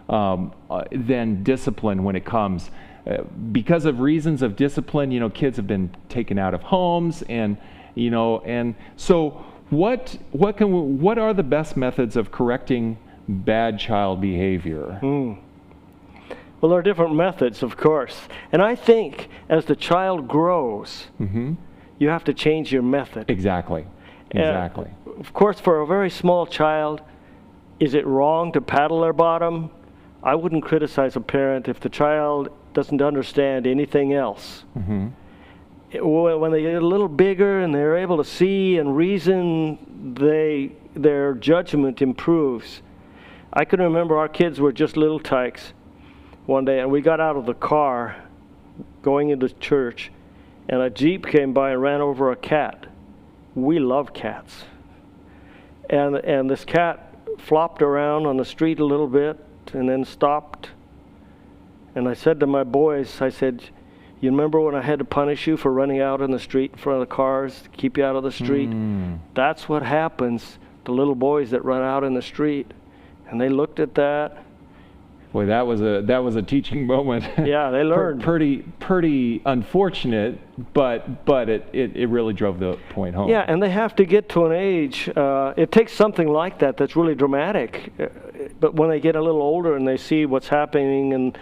Speaker 2: than discipline when it comes. Because of reasons of discipline, you know, kids have been taken out of homes, and you know, and so what are the best methods of correcting bad child behavior?
Speaker 1: Well, there are different methods, of course. And I think as the child grows, you have to change your method.
Speaker 2: Exactly.
Speaker 1: Of course, for a very small child, is it wrong to paddle their bottom? I wouldn't criticize a parent if the child doesn't understand anything else. When they get a little bigger and they're able to see and reason, their judgment improves. I can remember our kids were just little tykes one day, and we got out of the car going into church, and a Jeep came by and ran over a cat. We love cats. And this cat flopped around on the street a little bit and then stopped. And I said to my boys, I said, you remember when I had to punish you for running out in the street in front of the cars to keep you out of the street? That's what happens to little boys that run out in the street. And they looked at that.
Speaker 2: Boy, that was a teaching moment.
Speaker 1: Yeah, they learned.
Speaker 2: Pretty unfortunate, but it really drove the point home.
Speaker 1: Yeah, and they have to get to an age. It takes something like that that's really dramatic. But when they get a little older and they see what's happening, and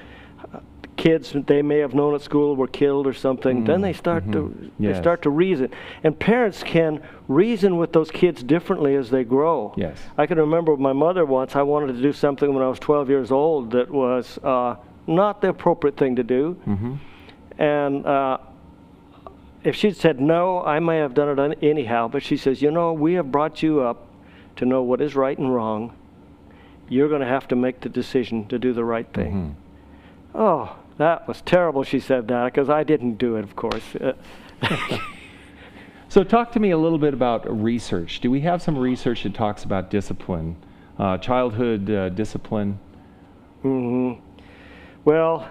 Speaker 1: kids they may have known at school were killed or something, then they start to reason. And parents can reason with those kids differently as they grow.
Speaker 2: Yes.
Speaker 1: I can remember with my mother once, I wanted to do something when I was 12 years old that was not the appropriate thing to do. And if she'd said no, I may have done it anyhow. But she says, you know, we have brought you up to know what is right and wrong. You're going to have to make the decision to do the right thing. Oh, that was terrible she said that, because I didn't do it, of course.
Speaker 2: So talk to me a little bit about research. Do we have some research that talks about discipline, childhood discipline?
Speaker 1: Well,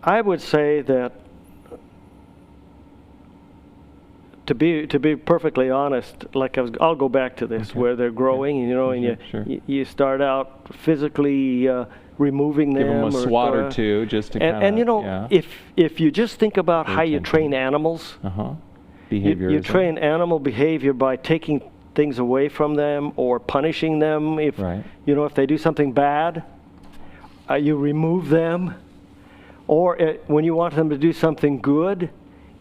Speaker 1: I would say that to be perfectly honest, like I'll go back to this, where they're growing, you know, and you start out physically removing them.
Speaker 2: Give them a swat or two just to kind of,
Speaker 1: and you know, if you just think about how you train animals,
Speaker 2: behavior.
Speaker 1: You train animal behavior by taking things away from them or punishing them. If you know, if they do something bad, you remove them. Or when you want them to do something good,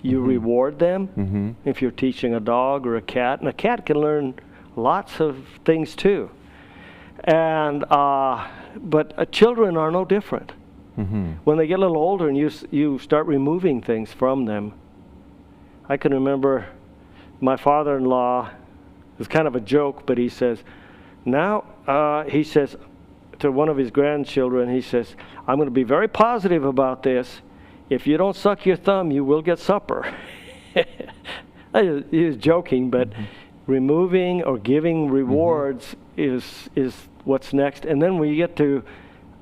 Speaker 1: you reward them. If you're teaching a dog or a cat, and a cat can learn lots of things too. And but children are no different. When they get a little older and you start removing things from them. I can remember my father-in-law, it was kind of a joke, but he says, now, he says to one of his grandchildren, he says, I'm going to be very positive about this. If you don't suck your thumb, you will get supper. He was joking, but removing or giving rewards is what's next. And then when you get to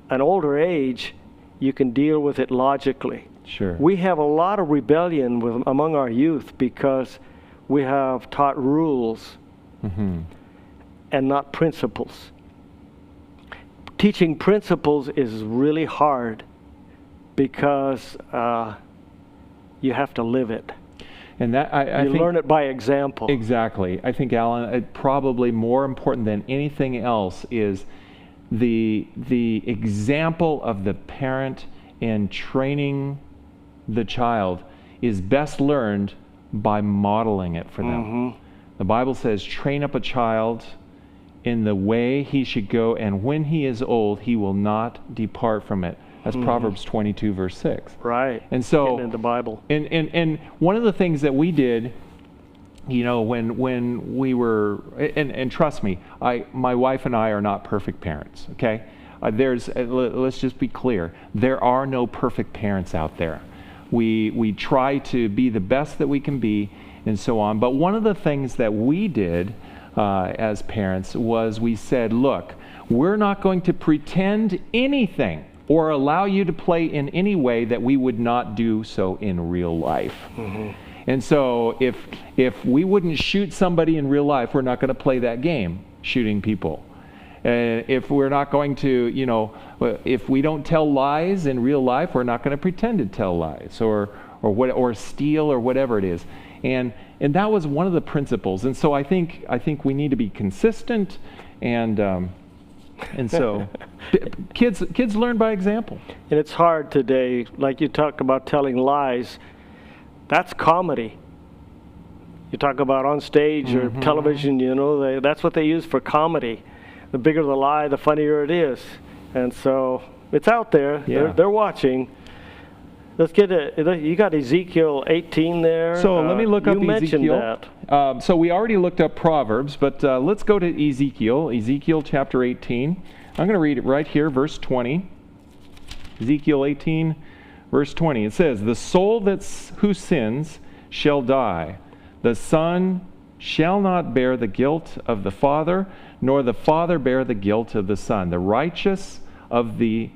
Speaker 1: an older age, you can deal with it logically.
Speaker 2: Sure.
Speaker 1: We have a lot of rebellion among our youth because we have taught rules and not principles. Teaching principles is really hard because you have to live it.
Speaker 2: And that I
Speaker 1: you
Speaker 2: think,
Speaker 1: learn it by example.
Speaker 2: Exactly. I think, Alan, probably more important than anything else is the example of the parent in training the child is best learned by modeling it for them. The Bible says, train up a child in the way he should go, and when he is old, he will not depart from it. That's Proverbs 22, verse 6.
Speaker 1: Right.
Speaker 2: And so,
Speaker 1: getting in the Bible.
Speaker 2: And one of the things that we did, you know, when we were, and trust me, my wife and I are not perfect parents, okay? Let's just be clear. There are no perfect parents out there. We try to be the best that we can be and so on. But one of the things that we did as parents was we said, look, we're not going to pretend anything or allow you to play in any way that we would not do so in real life. And so if we wouldn't shoot somebody in real life, we're not going to play that game, shooting people. And if we're not going to, you know, if we don't tell lies in real life, we're not going to pretend to tell lies or steal or whatever it is. And that was one of the principles. And so I think we need to be consistent, and so kids learn by example.
Speaker 1: And it's hard today, like you talk about telling lies. That's comedy. You talk about on stage or television, you know, that's what they use for comedy. The bigger the lie, the funnier it is. And so it's out there.
Speaker 2: Yeah.
Speaker 1: They're watching. Let's get you got Ezekiel 18 there.
Speaker 2: So let me look up
Speaker 1: Ezekiel. You mentioned that.
Speaker 2: So we already looked up Proverbs, but let's go to Ezekiel chapter 18. I'm going to read it right here, verse 20. Ezekiel 18, verse 20. It says, "The soul who sins shall die. The son shall not bear the guilt of the father, nor the father bear the guilt of the son. The righteousness of the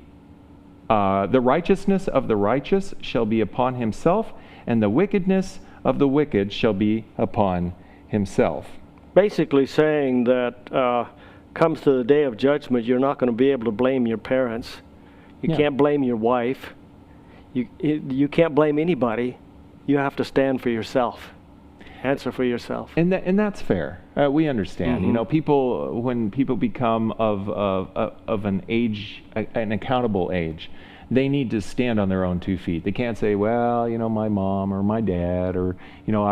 Speaker 2: righteous shall be upon himself, and the wickedness of the wicked shall be upon himself."
Speaker 1: Basically saying that comes to the day of judgment, you're not going to be able to blame your parents. You
Speaker 2: Yeah.
Speaker 1: can't blame your wife. You can't blame anybody. You have to stand for yourself. Answer for yourself.
Speaker 2: And that's fair. We understand. You know, when people become of an age, an accountable age, they need to stand on their own 2 feet. They can't say, well, you know, my mom or my dad, or, you know,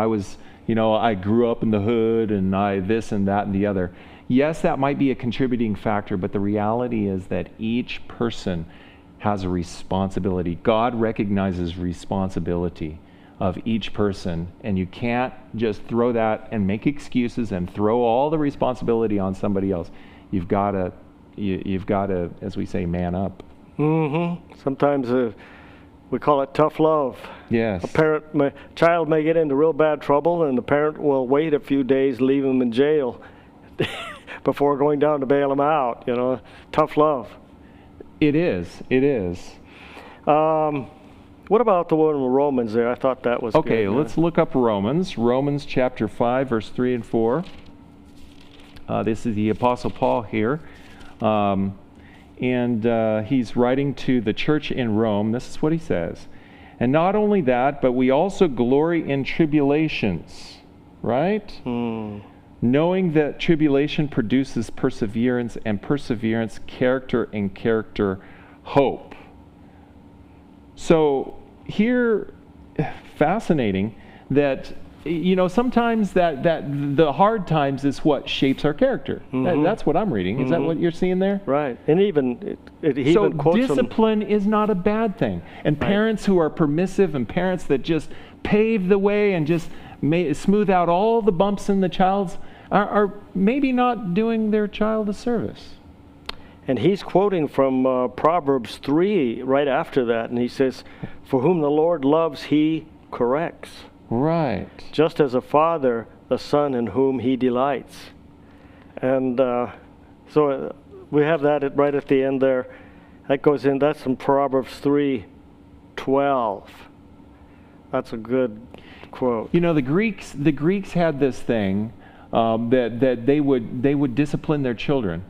Speaker 2: I grew up in the hood and I this and that and the other. Yes, that might be a contributing factor, but the reality is that each person has a responsibility. God recognizes responsibility of each person, and you can't just throw that and make excuses and throw all the responsibility on somebody else. You've got to, as we say, man up.
Speaker 1: Sometimes we call it tough love.
Speaker 2: Yes.
Speaker 1: Child may get into real bad trouble, and the parent will wait a few days, leave him in jail before going down to bail him out. You know, tough love.
Speaker 2: It is. It is.
Speaker 1: What about the one in Romans there? I thought that was
Speaker 2: Okay,
Speaker 1: good.
Speaker 2: let's look up Romans. Romans chapter 5, verse 3 and 4. This is the Apostle Paul here. And he's writing to the church in Rome. This is what he says. And not only that, but we also glory in tribulations, right? Knowing that tribulation produces perseverance, and perseverance, character, and character, hope. So here, fascinating that, you know, sometimes that the hard times is what shapes our character. That's what I'm reading. Is that what you're seeing there?
Speaker 1: Right. And even he
Speaker 2: So
Speaker 1: even quotes from,
Speaker 2: discipline is not a bad thing. And parents who are permissive and parents that just pave the way and just smooth out all the bumps in the child's are maybe not doing their child a service.
Speaker 1: and he's quoting from Proverbs 3 right after that, and he says, "For whom the Lord loves, he corrects.
Speaker 2: Right.
Speaker 1: Just as a father, the son in whom he delights." And so we have that right at the end there. That goes in, that's in Proverbs 3:12. That's a good quote.
Speaker 2: You know, the Greeks had this thing that they would discipline their children,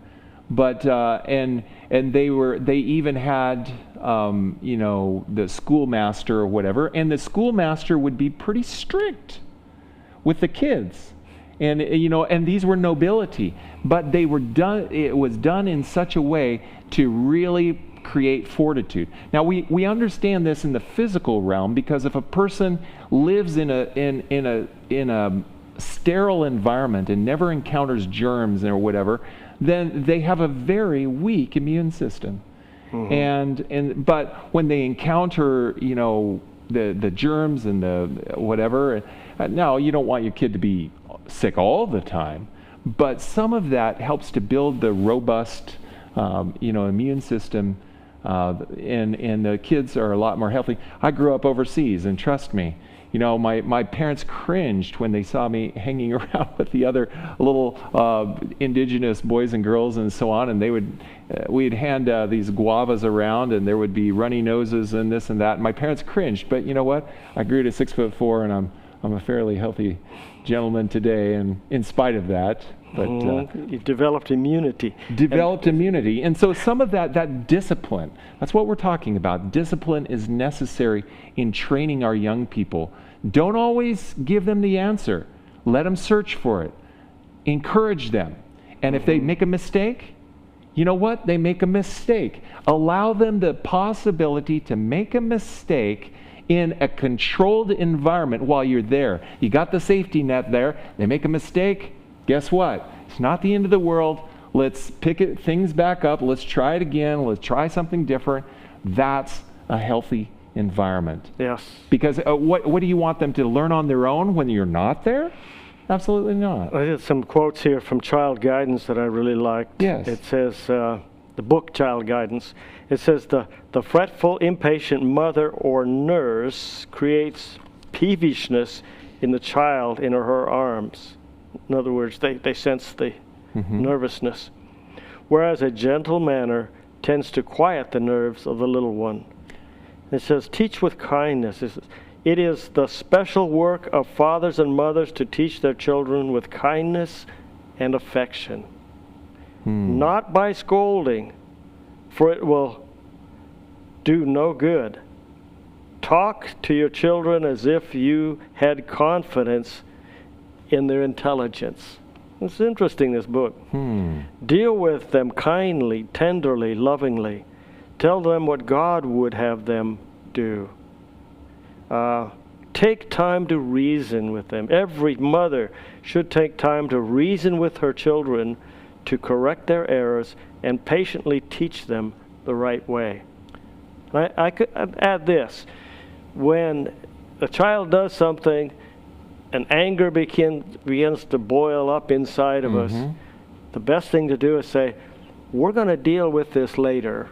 Speaker 2: but and they even had you know, the schoolmaster or whatever, and the schoolmaster would be pretty strict with the kids, and you know, and these were nobility, but they were done. It was done in such a way to really create fortitude. Now we understand this in the physical realm, because if a person lives in a sterile environment and never encounters germs or whatever, then they have a very weak immune system. But when they encounter, you know, the germs and the whatever, now you don't want your kid to be sick all the time, but some of that helps to build the robust you know, immune system, and the kids are a lot more healthy. I grew up overseas, and trust me, you know, my parents cringed when they saw me hanging around with the other little indigenous boys and girls and so on, and we'd hand these guavas around, and there would be runny noses and this and that, and my parents cringed. But you know what? I grew to 6'4", and I'm a fairly healthy gentleman today, and in spite of that. But
Speaker 1: You developed immunity.
Speaker 2: immunity. And so some of that discipline, that's what we're talking about. Discipline is necessary in training our young people. Don't always give them the answer. Let them search for it. Encourage them. And if they make a mistake, you know what? They make a mistake. Allow them the possibility to make a mistake in a controlled environment while you're there. You got the safety net there. They make a mistake. Guess what? It's not the end of the world. Let's pick things back up. Let's try it again. Let's try something different. That's a healthy environment.
Speaker 1: Yes.
Speaker 2: Because what do you want them to learn on their own when you're not there? Absolutely not.
Speaker 1: I did some quotes here from Child Guidance that I really liked.
Speaker 2: Yes.
Speaker 1: It says, the book Child Guidance, it says, the fretful, impatient mother or nurse creates peevishness in the child in her arms. In other words, they sense the nervousness. Whereas a gentle manner tends to quiet the nerves of the little one. It says, teach with kindness. It is the special work of fathers and mothers to teach their children with kindness and affection. not by scolding, for it will do no good. Talk to your children as if you had confidence in their intelligence. It's interesting, this book. Deal with them kindly, tenderly, lovingly. Tell them what God would have them do. Take time to reason with them. Every mother should take time to reason with her children, to correct their errors and patiently teach them the right way. I could add this. When a child does something and anger begins to boil up inside of us, the best thing to do is say, we're going to deal with this later,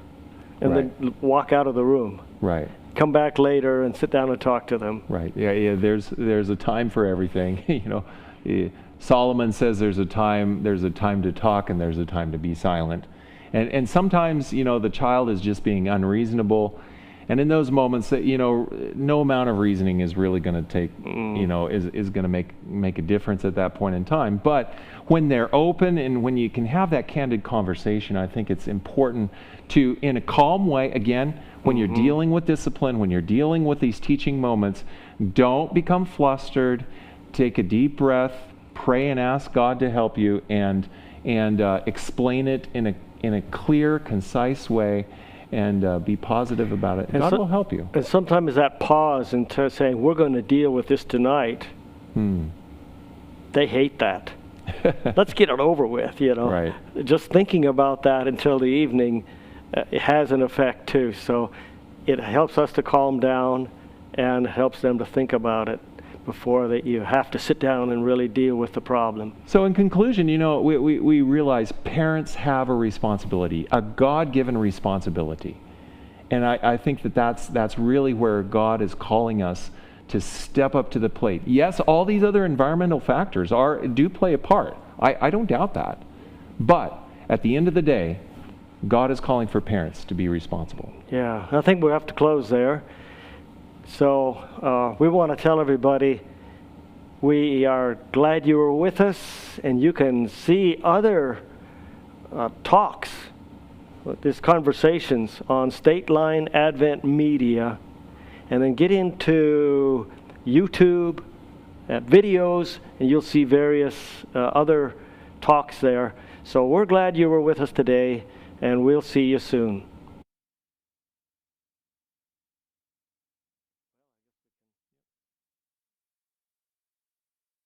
Speaker 1: and then walk out of the room.
Speaker 2: Right.
Speaker 1: Come back later and sit down and talk to them.
Speaker 2: Right. Yeah. There's a time for everything. Solomon says there's a time to talk and there's a time to be silent. And sometimes, the child is just being unreasonable. And in those moments that, no amount of reasoning is really going to take, is going to make a difference at that point in time. But when they're open and when you can have that candid conversation, I think it's important to, in a calm way, again, when you're dealing with discipline, when you're dealing with these teaching moments, don't become flustered. Take a deep breath, pray and ask God to help you, and explain it in a clear, concise way, and be positive about it. God will help you.
Speaker 1: And sometimes that pause and saying, we're going to deal with this tonight, they hate that. Let's get it over with,
Speaker 2: Right.
Speaker 1: Just thinking about that until the evening, it has an effect too. So it helps us to calm down and helps them to think about it before you have to sit down and really deal with the problem.
Speaker 2: So in conclusion, we realize parents have a responsibility, a God-given responsibility. And I think that's really where God is calling us to step up to the plate. Yes, all these other environmental factors do play a part. I don't doubt that. But at the end of the day, God is calling for parents to be responsible.
Speaker 1: Yeah, I think we'll have to close there. So we want to tell everybody we are glad you were with us, and you can see other talks, these conversations on State Line Advent Media, and then get into YouTube videos, and you'll see various other talks there. So we're glad you were with us today, and we'll see you soon.